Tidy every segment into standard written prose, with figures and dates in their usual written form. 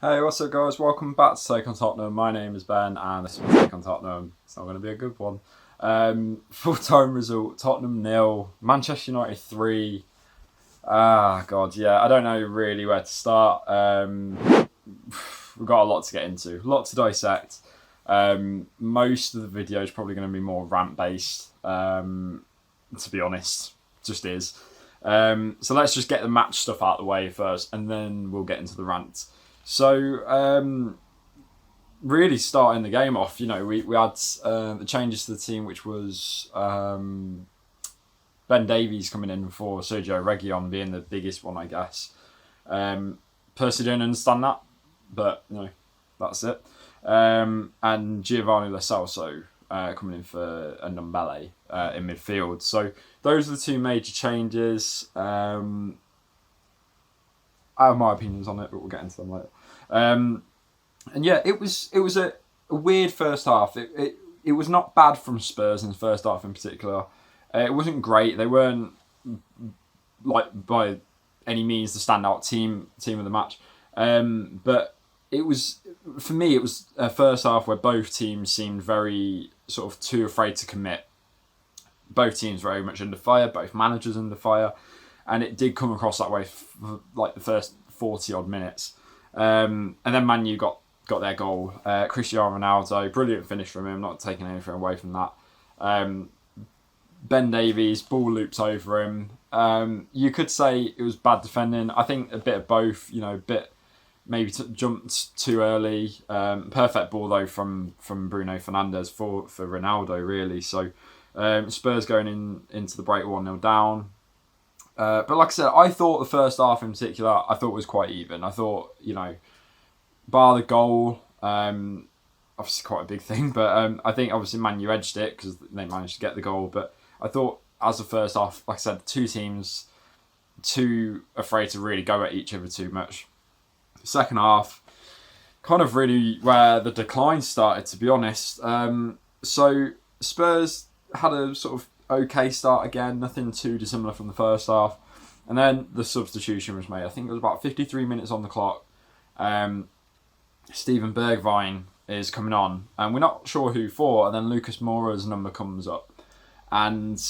Hey, what's up, guys? Welcome back to Take on Tottenham. My name is Ben, and this is Take on Tottenham. It's not going to be a good one. Full-time result: Tottenham 0, Manchester United 3. God, yeah, I don't know really where to start. We've got a lot to get into, a lot to dissect. Most of the video is probably going to be more rant-based, to be honest. Just is. So let's just get the match stuff out of the way first, and then we'll get into the rant. So, really starting the game off, we had the changes to the team, which was Ben Davies coming in for Sergio Reguilon being the biggest one, I guess. Personally don't understand that, but, that's it. And Giovanni Lo Celso coming in for Ndombele in midfield. So those are the two major changes. I have my opinions on it, but we'll get into them later. And yeah, it was a weird first half. It was not bad from Spurs in the first half in particular. It wasn't great. They weren't like by any means the standout team of the match. But it was, for me, it was a first half where both teams seemed very sort of too afraid to commit. Both teams very much under fire. Both managers under fire. And it did come across that way for like the first 40 odd minutes. And then Man U got their goal. Cristiano Ronaldo, brilliant finish from him, not taking anything away from that. Ben Davies, ball loops over him. You could say it was bad defending. I think a bit of both, maybe jumped too early. Perfect ball though from Bruno Fernandes for Ronaldo really. So Spurs going into the break 1-0 down. But like I said, I thought the first half in particular, I thought was quite even. I thought, bar the goal, obviously quite a big thing, but I think obviously Man U edged it because they managed to get the goal. But I thought as the first half, like I said, two teams too afraid to really go at each other too much. Second half, kind of really where the decline started, to be honest. So Spurs had a sort of okay start again, nothing too dissimilar from the first half. And then the substitution was made. I think it was about 53 minutes on the clock. Steven Bergwijn is coming on, and we're not sure who for. And then Lucas Moura's number comes up, and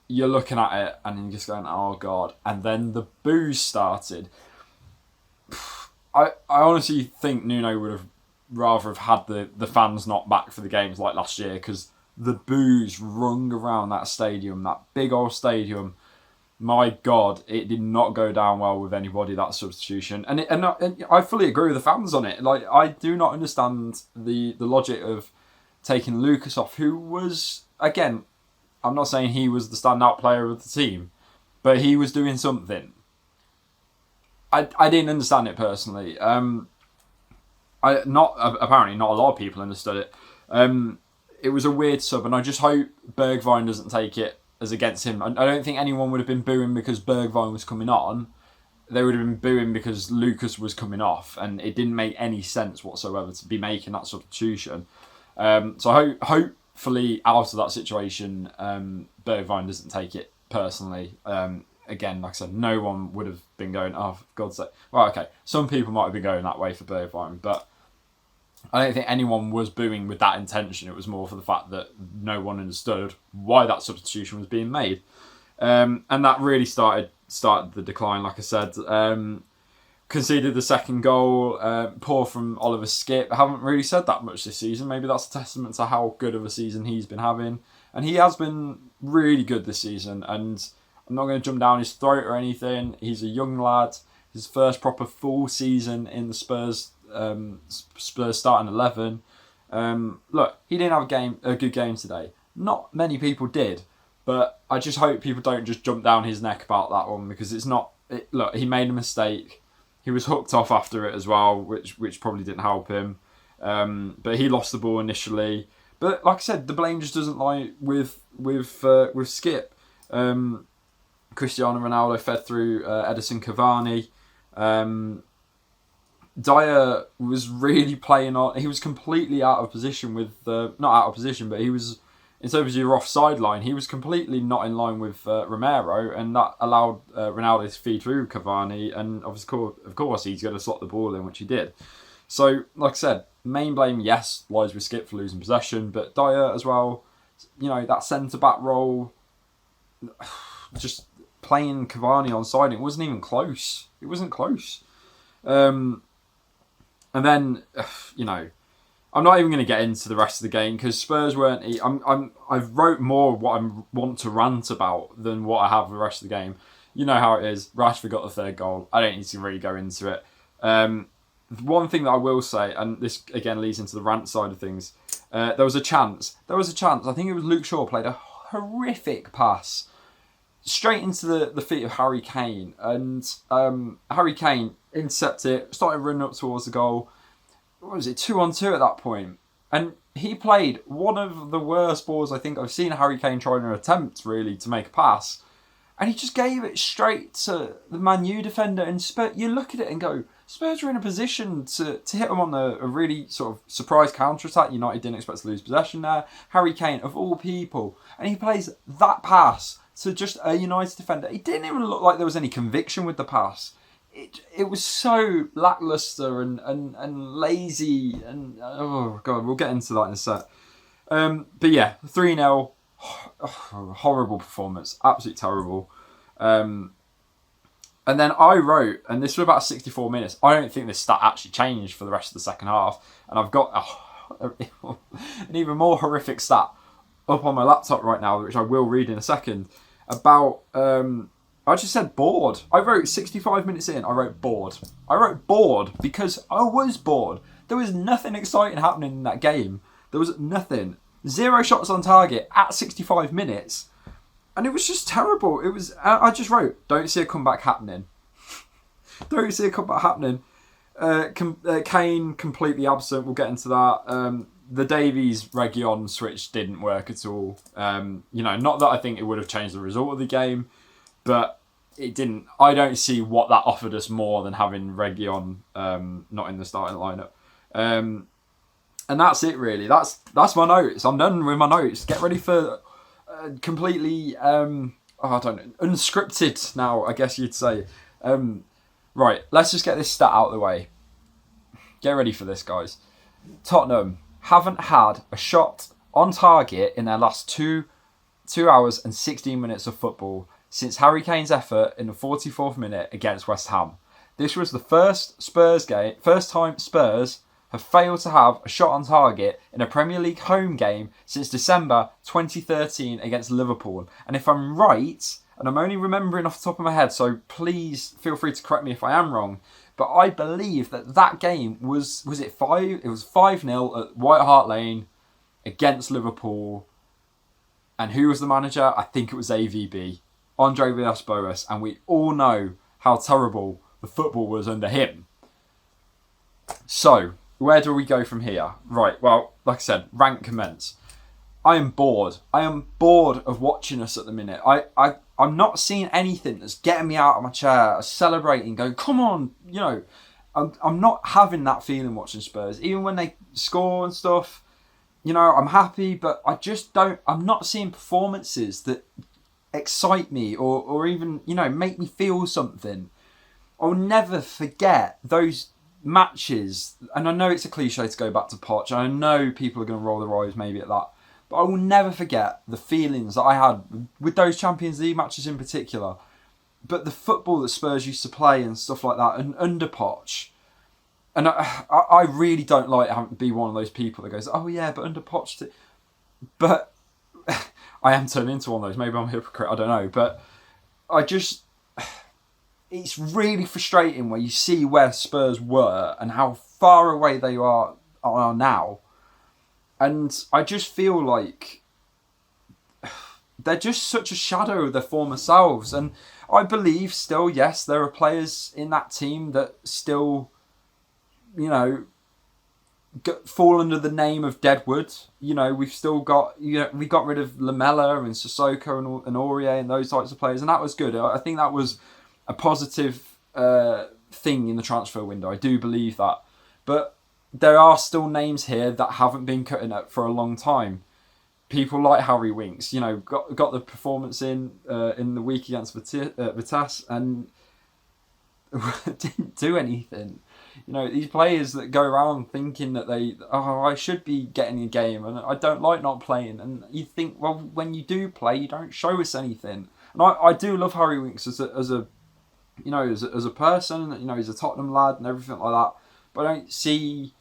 you're looking at it, and you're just going, "Oh God!" And then the boos started. I honestly think Nuno would have rather have had the fans not back for the games like last year, because the boos rung around that stadium, that big old stadium. My God, it did not go down well with anybody, that substitution. And I fully agree with the fans on it. Like, I do not understand the logic of taking Lucas off, who was, again, I'm not saying he was the standout player of the team, but he was doing something. I didn't understand it personally. Apparently not a lot of people understood it. It was a weird sub, and I just hope Bergwijn doesn't take it as against him. I don't think anyone would have been booing because Bergwijn was coming on. They would have been booing because Lucas was coming off, and it didn't make any sense whatsoever to be making that substitution. So hopefully out of that situation, Bergwijn doesn't take it personally. Again, like I said, no one would have been going, "Oh, for God's sake." Well, okay, some people might have been going that way for Bergwijn, but I don't think anyone was booing with that intention. It was more for the fact that no one understood why that substitution was being made. And that really started the decline, like I said. Conceded the second goal, poor from Oliver Skipp. I haven't really said that much this season. Maybe that's a testament to how good of a season he's been having. And he has been really good this season. And I'm not going to jump down his throat or anything. He's a young lad. His first proper full season in the Spurs starting 11. Look, he didn't have a good game today. Not many people did, but I just hope people don't just jump down his neck about that one, because it's not. Look, he made a mistake. He was hooked off after it as well, which probably didn't help him. But he lost the ball initially. But like I said, the blame just doesn't lie with Skip. Cristiano Ronaldo fed through Edison, Cavani. Dyer was really playing on. He was completely out of position with not out of position, but he was, in terms of your offside line, he was completely not in line with Romero, and that allowed Ronaldo to feed through Cavani, and of course he's going to slot the ball in, which he did. So, like I said, main blame, yes, lies with Skip for losing possession, but Dyer as well, that centre-back role, just playing Cavani on side, it wasn't even close. It wasn't close. And then, I'm not even going to get into the rest of the game because Spurs weren't. I've wrote more what I want to rant about than what I have the rest of the game. You know how it is. Rashford got the third goal. I don't need to really go into it. One thing that I will say, and this again leads into the rant side of things. There was a chance. I think it was Luke Shaw played a horrific pass straight into the feet of Harry Kane, and Harry Kane intercepted it, started running up towards the goal. What was it, 2-on-2 at that point? And he played one of the worst balls I think I've seen Harry Kane try in an attempt, really, to make a pass. And he just gave it straight to the Man U defender. And you look at it and go, Spurs are in a position to hit them on a really sort of surprise counter-attack. United didn't expect to lose possession there. Harry Kane, of all people. And he plays that pass to just a United defender. It didn't even look like there was any conviction with the pass. It was so lackluster and lazy, and oh god, we'll get into that in a sec. But yeah, 3-0, horrible performance, absolutely terrible. And then I wrote, and this was about 64 minutes. I don't think this stat actually changed for the rest of the second half, and I've got an even more horrific stat up on my laptop right now, which I will read in a second about. I just said bored. I wrote 65 minutes in, I wrote bored. I wrote bored because I was bored. There was nothing exciting happening in that game. There was nothing. 0 shots on target at 65 minutes. And it was just terrible. It was. I just wrote, don't see a comeback happening. Don't see a comeback happening. Kane completely absent. We'll get into that. The Davies Reguilon switch didn't work at all. Not that I think it would have changed the result of the game, but it didn't. I don't see what that offered us more than having Reguilon not in the starting lineup. And that's it, really. That's my notes. I'm done with my notes. Get ready for completely, I don't know, unscripted now, I guess you'd say. Right, let's just get this stat out of the way. Get ready for this, guys. Tottenham haven't had a shot on target in their last 2 hours and 16 minutes of football since Harry Kane's effort in the 44th minute against West Ham. This was the first time Spurs have failed to have a shot on target in a Premier League home game since December 2013 against Liverpool. And if I'm right, and I'm only remembering off the top of my head, so please feel free to correct me if I am wrong, but I believe that game was it 5? It was 5-0 at White Hart Lane against Liverpool. And who was the manager? I think it was AVB, Andre Villas-Boas, and we all know how terrible the football was under him. So, where do we go from here? Right, well, like I said, Rant commence. I am bored. I am bored of watching us at the minute. I'm not seeing anything that's getting me out of my chair, celebrating, going, come on, I'm not having that feeling watching Spurs. Even when they score and stuff, I'm happy, but I'm not seeing performances that excite me or even, make me feel something. I'll never forget those matches, and I know it's a cliche to go back to Poch, and I know people are going to roll their eyes maybe at that, but I will never forget the feelings that I had with those Champions League matches in particular, but the football that Spurs used to play and stuff like that, and under Poch. And I really don't like having to be one of those people that goes, oh yeah, but under Poch, but I am turning into one of those. Maybe I'm a hypocrite, I don't know. But it's really frustrating when you see where Spurs were and how far away they are now. And I just feel like they're just such a shadow of their former selves. And I believe still, yes, there are players in that team that still, fall under the name of Deadwood. We've still got, we got rid of Lamella and Sissoko and Aurier and those types of players, and that was good. I think that was a positive thing in the transfer window. I do believe that. But there are still names here that haven't been cutting up for a long time. People like Harry Winks, got the performance in the week against Vitesse and didn't do anything. these players that go around thinking that I should be getting a game and I don't like not playing. And you think, well, when you do play, you don't show us anything. And I do love Harry Winks as a person. He's a Tottenham lad and everything like that. But I don't see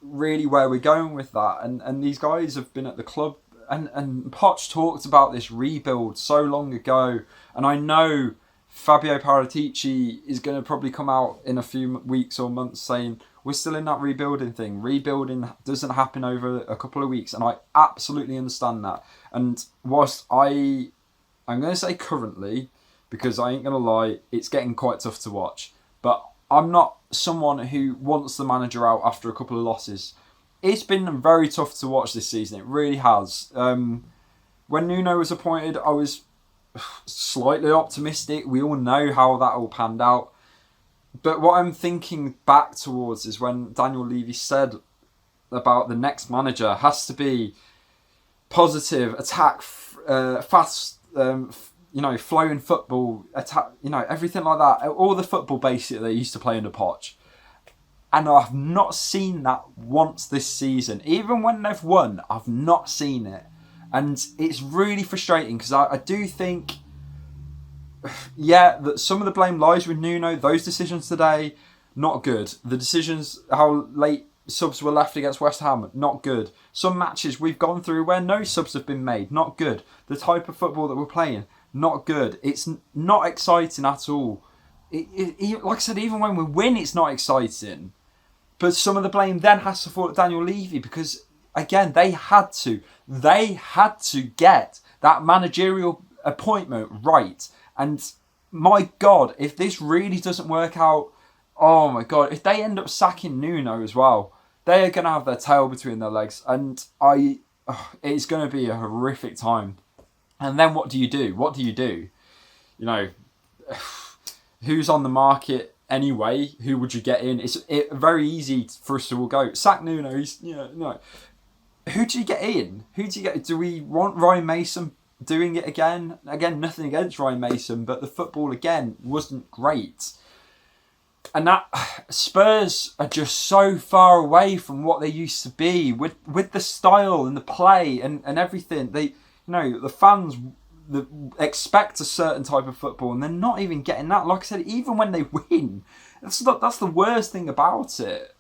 really where we're going with that. And these guys have been at the club. And Poch talked about this rebuild so long ago. And I know Fabio Paratici is going to probably come out in a few weeks or months saying, we're still in that rebuilding thing. Rebuilding doesn't happen over a couple of weeks. And I absolutely understand that. And whilst I'm going to say currently, because I ain't going to lie, it's getting quite tough to watch. But I'm not someone who wants the manager out after a couple of losses. It's been very tough to watch this season. It really has. When Nuno was appointed, I was slightly optimistic. We all know how that all panned out. But what I'm thinking back towards is when Daniel Levy said about the next manager has to be positive, attack, fast, flowing football, attack, everything like that. All the football basically they used to play under Poch. And I've not seen that once this season. Even when they've won, I've not seen it. And it's really frustrating because I do think, that some of the blame lies with Nuno. Those decisions today, not good. The decisions, how late subs were left against West Ham, not good. Some matches we've gone through where no subs have been made, not good. The type of football that we're playing, not good. It's not exciting at all. Like I said, even when we win, it's not exciting. But some of the blame then has to fall at Daniel Levy because, again, they had to get that managerial appointment right. And my God, if this really doesn't work out, oh my God, if they end up sacking Nuno as well, they are going to have their tail between their legs. And it's going to be a horrific time. And then what do you do? Who's on the market? Anyway, who would you get in? It's very easy for us to all go, sack Nuno. No. Who do you get in? Do we want Ryan Mason doing it again? Again, nothing against Ryan Mason, but the football again wasn't great. And that Spurs are just so far away from what they used to be with the style and the play and everything. The fans expect a certain type of football and they're not even getting that. Like I said, even when they win, that's the worst thing about it.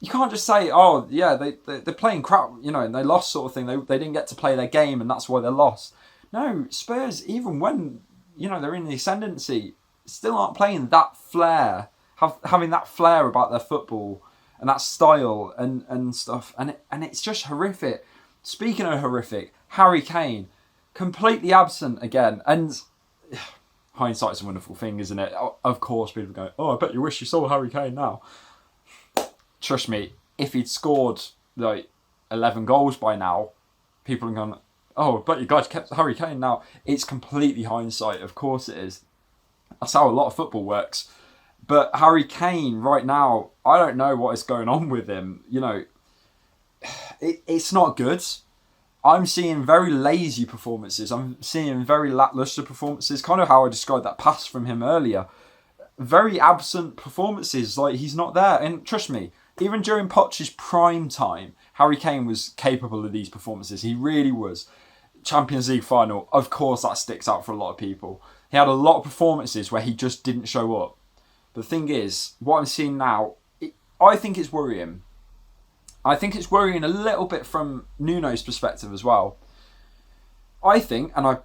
You can't just say, oh yeah, they're playing crap, and they lost sort of thing. They didn't get to play their game and that's why they lost. No, Spurs, even when they're in the ascendancy, still aren't playing that flair, having that flair about their football and that style and stuff. And it's just horrific. Speaking of horrific, Harry Kane, completely absent again. And hindsight's a wonderful thing, isn't it? Of course, people go, oh, I bet you wish you saw Harry Kane now. Trust me, if he'd scored 11 goals by now, people are going, oh, I bet you guys kept Harry Kane now. It's completely hindsight, of course it is. That's how a lot of football works. But Harry Kane right now, I don't know what is going on with him. It's not good. I'm seeing very lazy performances. I'm seeing very lacklustre performances. Kind of how I described that pass from him earlier. Very absent performances. Like, he's not there. And trust me, even during Poch's prime time, Harry Kane was capable of these performances. He really was. Champions League final, of course that sticks out for a lot of people. He had a lot of performances where he just didn't show up. But the thing is, what I'm seeing now, I think it's worrying. I think it's worrying a little bit from Nuno's perspective as well. I think, and I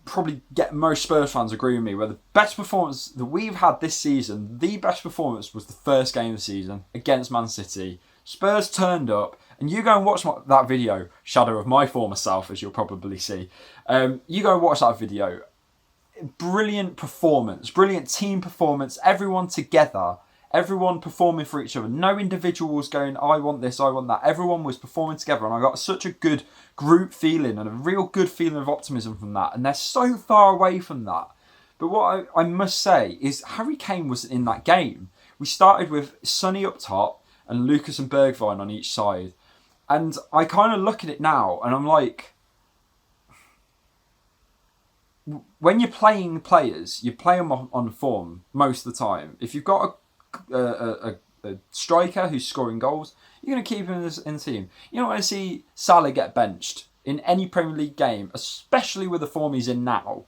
probably get most Spurs fans agree with me, where the best performance that we've had this season, the best performance was the first game of the season against Man City. Spurs turned up, and you go and watch that video, Shadow of my former self, as you'll probably see. You go and watch that video. Brilliant performance, brilliant team performance, everyone together. Everyone performing for each other. No individuals going, I want this, I want that. Everyone was performing together and I got such a good group feeling and a real good feeling of optimism from that. And they're so far away from that. But what I must say is Harry Kane was in that game. We started with Sonny up top and Lucas and Bergwijn on each side. And I kind of look at it now and I'm like, when you're playing players, you play them on form most of the time. If you've got a a striker who's scoring goals, you're going to keep him in the team. You don't want to see Salah get benched in any Premier League game, especially with the form he's in now.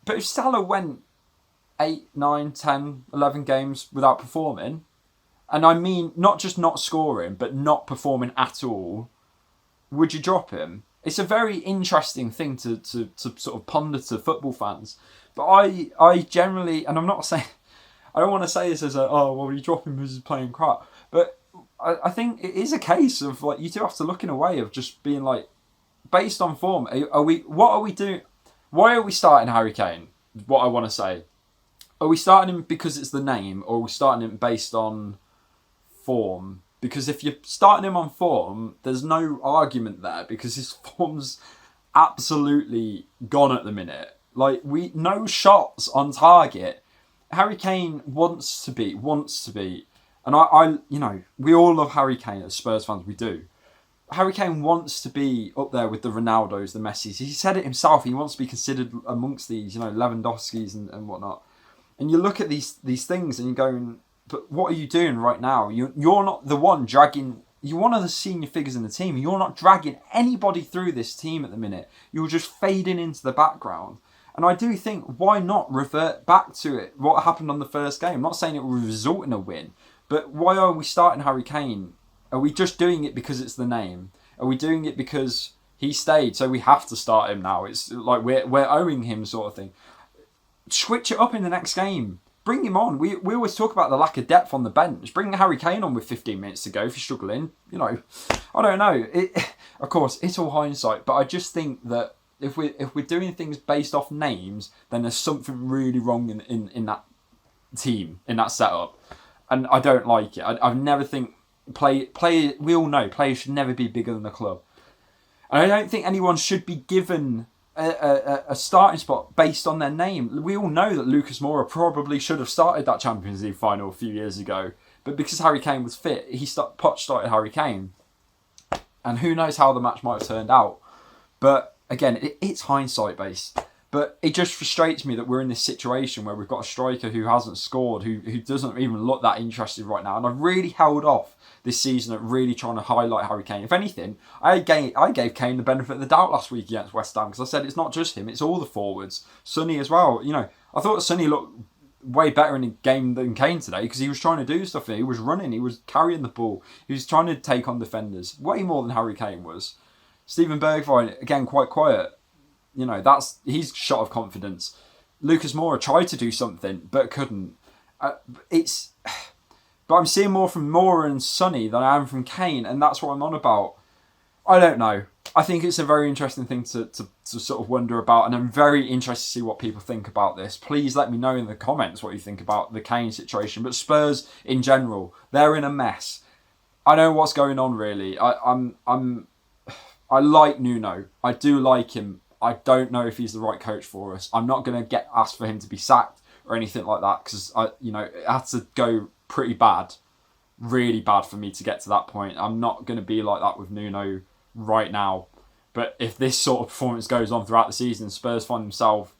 But if Salah went 8, 9, 10, 11 games without performing, and I mean not just not scoring, but not performing at all, would you drop him? It's a very interesting thing to sort of ponder to football fans. But I generally, and I'm not saying, I don't want to say this as you drop him because he's playing crap. But I think it is a case of, like, you do have to look in a way of just being like, based on form, what are we doing? Why are we starting Harry Kane? What I want to say. Are we starting him because it's the name, or are we starting him based on form? Because if you're starting him on form, there's no argument there, because his form's absolutely gone at the minute. Like, no shots on target. Harry Kane wants to be, and I we all love Harry Kane as Spurs fans, we do. Harry Kane wants to be up there with the Ronaldos, the Messis. He said it himself. He wants to be considered amongst these, Lewandowskis and whatnot. And you look at these things and you're going, but what are you doing right now? You're not the one dragging. You're one of the senior figures in the team. You're not dragging anybody through this team at the minute. You're just fading into the background. And I do think, why not revert back to it? What happened on the first game? I'm not saying it will result in a win, but why are we starting Harry Kane? Are we just doing it because it's the name? Are we doing it because he stayed, so we have to start him now? It's like we're owing him, sort of thing. Switch it up in the next game. Bring him on. We always talk about the lack of depth on the bench. Bring Harry Kane on with 15 minutes to go if you're struggling. I don't know. Of course, it's all hindsight, but I just think that if we're doing things based off names, then there's something really wrong in that team, in that setup, and I don't like it. I never think play. We all know players should never be bigger than the club, and I don't think anyone should be given a starting spot based on their name. We all know that Lucas Moura probably should have started that Champions League final a few years ago, but because Harry Kane was fit, Poch started Harry Kane, and who knows how the match might have turned out. But again, it's hindsight based. But it just frustrates me that we're in this situation where we've got a striker who hasn't scored, who doesn't even look that interested right now. And I've really held off this season at really trying to highlight Harry Kane. If anything, I gave Kane the benefit of the doubt last week against West Ham, because I said it's not just him, it's all the forwards. Sonny as well. I thought Sonny looked way better in the game than Kane today, because he was trying to do stuff. He was running, he was carrying the ball, he was trying to take on defenders way more than Harry Kane was. Stephen Bergwijn, again, quite quiet. He's shot of confidence. Lucas Moura tried to do something but couldn't. But I'm seeing more from Moura and Sonny than I am from Kane, and that's what I'm on about. I don't know. I think it's a very interesting thing to sort of wonder about, and I'm very interested to see what people think about this. Please let me know in the comments what you think about the Kane situation. But Spurs in general, they're in a mess. I don't know what's going on really. I like Nuno. I do like him. I don't know if he's the right coach for us. I'm not going to get asked for him to be sacked or anything like that, because it had to go pretty bad, really bad for me to get to that point. I'm not going to be like that with Nuno right now. But if this sort of performance goes on throughout the season, Spurs find themselves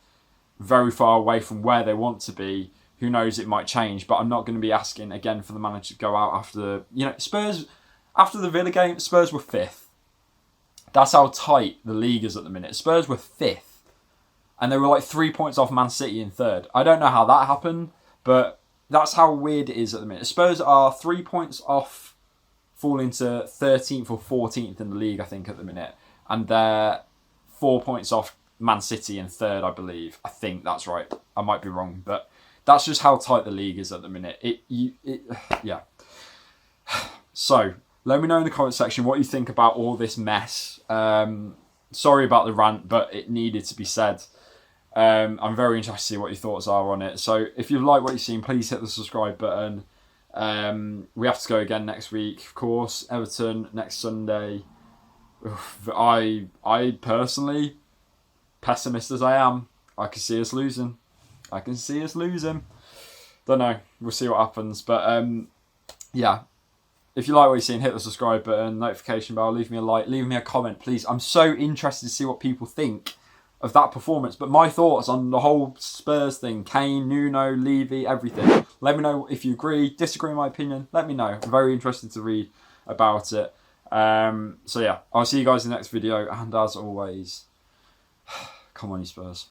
very far away from where they want to be, who knows, it might change. But I'm not going to be asking again for the manager to go out after Spurs. After the Villa game, Spurs were 5th. That's how tight the league is at the minute. Spurs were 5th. And they were like 3 points off Man City in 3rd. I don't know how that happened, but that's how weird it is at the minute. Spurs are 3 points off falling to 13th or 14th in the league, I think, at the minute. And they're 4 points off Man City in 3rd, I believe. I think that's right. I might be wrong, but that's just how tight the league is at the minute. Yeah. So, let me know in the comment section what you think about all this mess. Sorry about the rant, but it needed to be said. I'm very interested to see what your thoughts are on it. So if you like what you've seen, please hit the subscribe button. We have to go again next week, of course. Everton next Sunday. I personally, pessimist as I am, I can see us losing. Don't know. We'll see what happens. But yeah. If you like what you've seen, hit the subscribe button, notification bell, leave me a like, leave me a comment, please. I'm so interested to see what people think of that performance. But my thoughts on the whole Spurs thing, Kane, Nuno, Levy, everything. Let me know if you agree, disagree with my opinion. Let me know. I'm very interested to read about it. So yeah, I'll see you guys in the next video. And as always, come on, you Spurs.